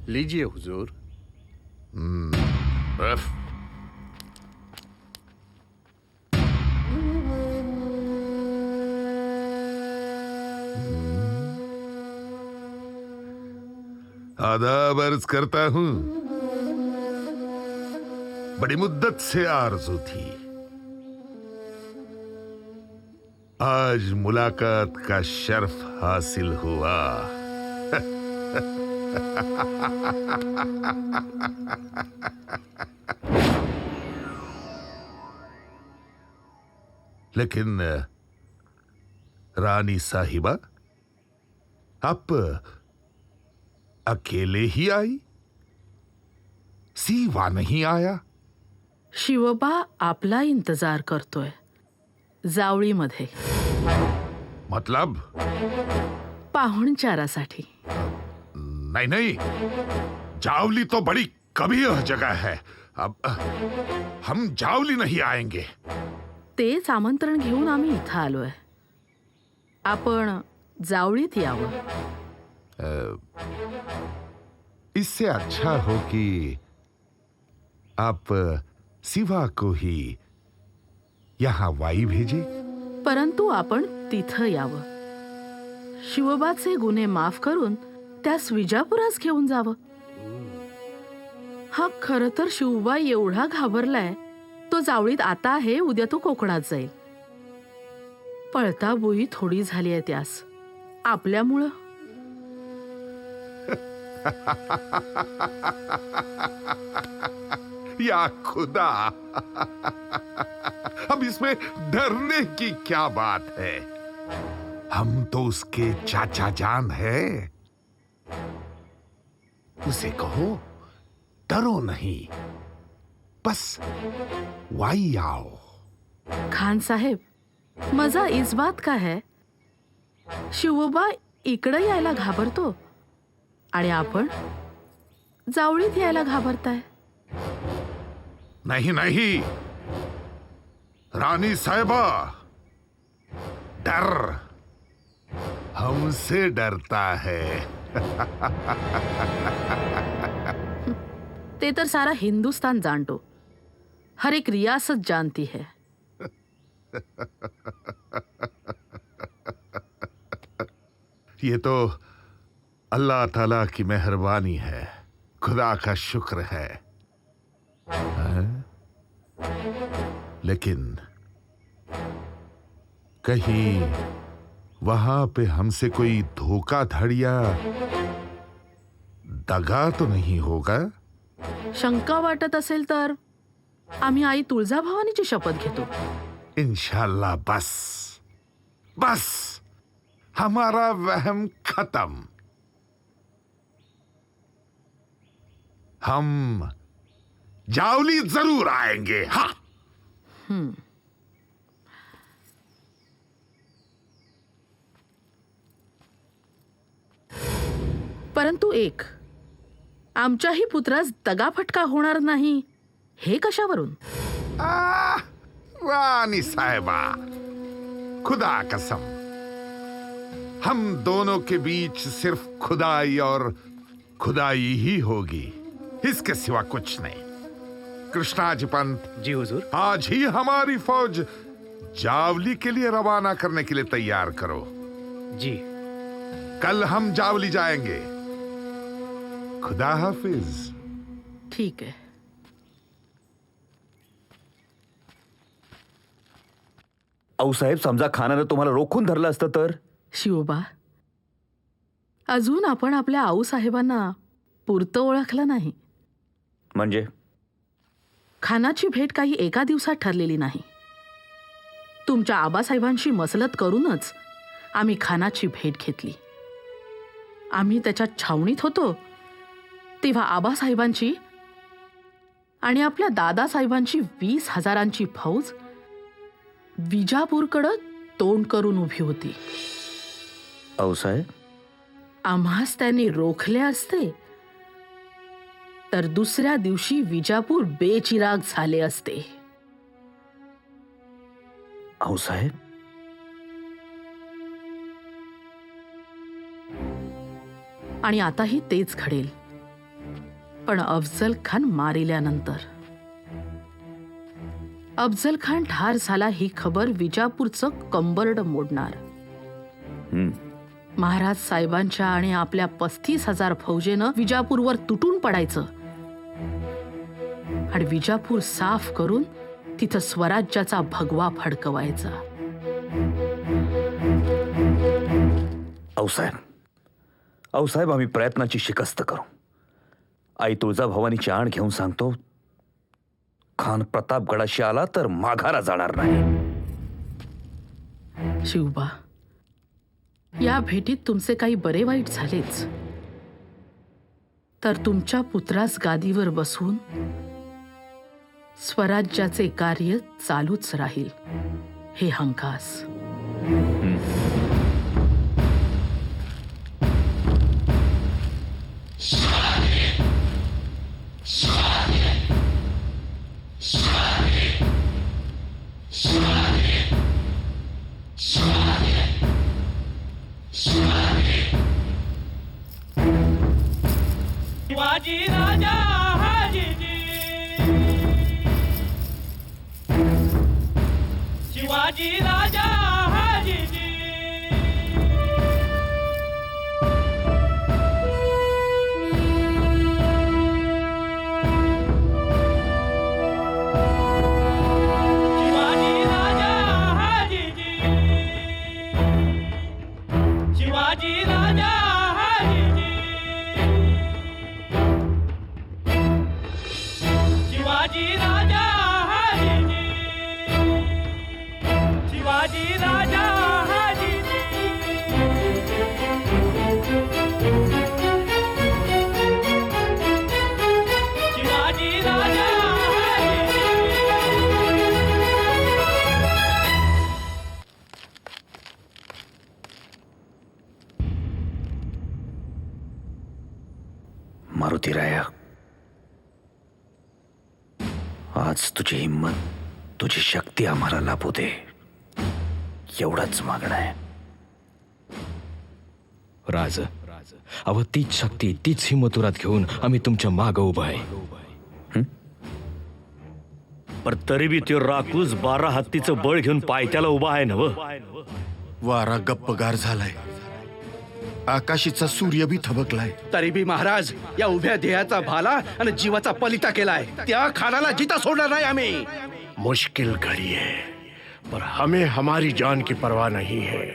लीजिए हुजूर। बस। आदाब अर्ज करता हूं। बड़ी मुद्दत से आरज़ू थी, आज मुलाकात का शर्फ हासिल हुआ। लेकिन रानी साहिबा, आप अकेले ही आई? सीवा नहीं आया? शिवबा आपला इंतजार करतोय जावळीमध्ये, मतलब? पाहुणचारासाठी। नहीं नहीं, जावली तो बड़ी कबीह जगह है। अब हम जावली नहीं आएंगे। तेच आमंत्रण घेऊन आम्ही इथं आलोय। आपण जावळीत यावं। इससे अच्छा हो कि आप सिवा को ही यहां वाई भेजे। परंतु आपण तिथं यावं, शिवबाचे गुन्हे माफ करून त्यास विजापुरास घेऊन जावं। हा खरं तर शिवबा एवढा घाबरलाय, तो जावळीत आता आहे, उद्या तो कोकणात जाईल। पळता बोई थोडी झाली आहे त्यास आपल्यामुळं। या खुदा, अब इसमें डरने की क्या बात है? हम तो उसके चाचा जान हैं। उसे कहो डरो नहीं, बस वाई आओ। खान साहेब, मजा इस बात का है, शिवबा इकडे यायला घाबरतो आणि आपण जावळीत यायला घाबरताय। नहीं नहीं रानी साहिबा, डर हमसे डरता है। ते तर सारा हिंदुस्तान जानतो, हर एक रियासत जानती है। ये तो अल्लाह ताला की मेहरबानी है, खुदा का शुक्र है। लेकिन कहीं वहां पे हमसे कोई धोखाधड़ी या दगा तो नहीं होगा? शंका वाटत असेल तर आम्ही आई तुळजाभवानीची शपथ घेतो। इंशाल्लाह। बस बस, हमारा वहम खत्म। हम जावली जरूर आएंगे। हाँ। परंतु एक, आमच्याही पुत्रास दगाफटका होणार नाही हे कशावरून? रानी साहिबा, खुदा कसम, हम दोनों के बीच सिर्फ खुदाई और खुदाई ही होगी, इसके सिवा कुछ नहीं। कृष्णाजी पंत जी हुजूर। आज ही हमारी फौज जावली के लिए रवाना करने के लिए तैयार करो। जी। कल हम जावली जाएंगे। खुदा हाफिज। ठीक आहे। आऊसाहेब, समजा खानानं तुम्हाला रोखून धरलं असतं तर? शिवबा, अजून आपण आपल्या आऊसाहेबांना पुरतं ओळखलं नाही। म्हणजे? खानाची भेट काही एका दिवसात ठरलेली नाही। तुमच्या आबासाहेबांशी मसलत करूनच आम्ही खानाची भेट घेतली। आम्ही त्याच्या छावणीत होतो तेव्हा आबासाहेबांची आणि आपल्या दादासाहेबांची 20,000ची फौज विजापूरकडे तोंड करून उभी होती। आऊसाहेब, आम्हास त्यांनी रोखले असते तर दुसऱ्या दिवशी विजापूर बेचिराग झाले असते। आऊसाहेब, आणि आताही तेच घडेल। पण अफजल खान मारिल्यानंतर. अफजल खान ठार झाला ही खबर विजापूरचं कंबरड मोडणार. महाराज साहेबांच्या आणि आपल्या 35,000 फौजेनं विजापूरवर तुटून पडायचं आणि विजापूर साफ करून तिथं स्वराज्याचा भगवा फडकवायचा. आऊसाहेब आम्ही प्रयत्नाची शिकस्त करू. आई तुळजाभवानीची आण घेऊन सांगतो, खान प्रतापगडाशी आला तर माघारा जाणार नाही. शिवबा, या भेटीत तुमचे काही बरे वाईट झालेच, तर तुमच्या पुत्रास गादीवर बसवून स्वराज्याचे कार्य चालूच राहील हे हमखास. शिवाजी राजा हाजीजी, शिवाजी राजा हाजीजी, शिवाजी राजा हाजीजी, शिवाजी राजा हाजीजी, शिवाजी राजा हाजीजी, शिवाजी राजा हाजीजी, शिवाजी राजा हाजीजी. मारुतीराया, आज तुझी हिंमत, तुझी शक्ती आम्हाला लाभू दे, एवढंच मागणं आहे. राज, अव तीच शक्ती, तीच हिंमतुरात घेऊन आम्ही तुमच्या मागं उभं आहे. पर तरी बी त्यो राकूस 12 हत्तीचं बळ घेऊन पायथ्याला उभा आहे नव. वारा गप्पगार झालाय, आकाशीचा सूर्य बी थबकलाय. तरी भी महाराज या उभ्या ध्येयाचा भाला आणि जीवाचा पलिता केलाय. त्या खानाला जिता सोडणार नाही आम्ही. मुश्किल घड़ी है, पर हमें हमारी जान की परवाह नहीं है.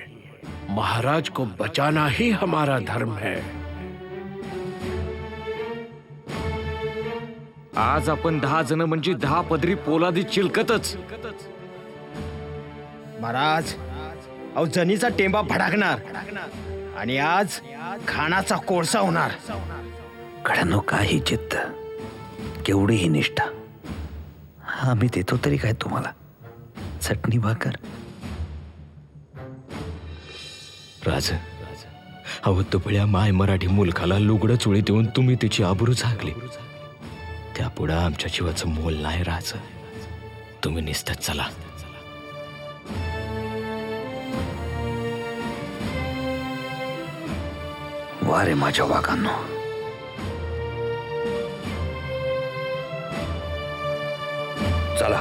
महाराज को बचाना ही हमारा धर्म है. आज आपण 10 जण म्हणजे 10 पदरी पोलादी चिलकतच. महाराज, अहो जनीचा टेंबा भडाकणार आणि आज खानाचा कोळसा होणार. कडानो, काही चित्त, केवढीही निष्ठा, आम्ही देतो तरी काय तुम्हाला चटणी भाकर. राज, अव तुपळ्या माय मराठी मुलखाला लुगडं चुळी देऊन तुम्ही तिची आबरू झाकली. त्यापुढं आमच्या जीवाचं मोल नाही राज. तुम्ही निसतच चला. वारे माझ्या वाघांनो, चला.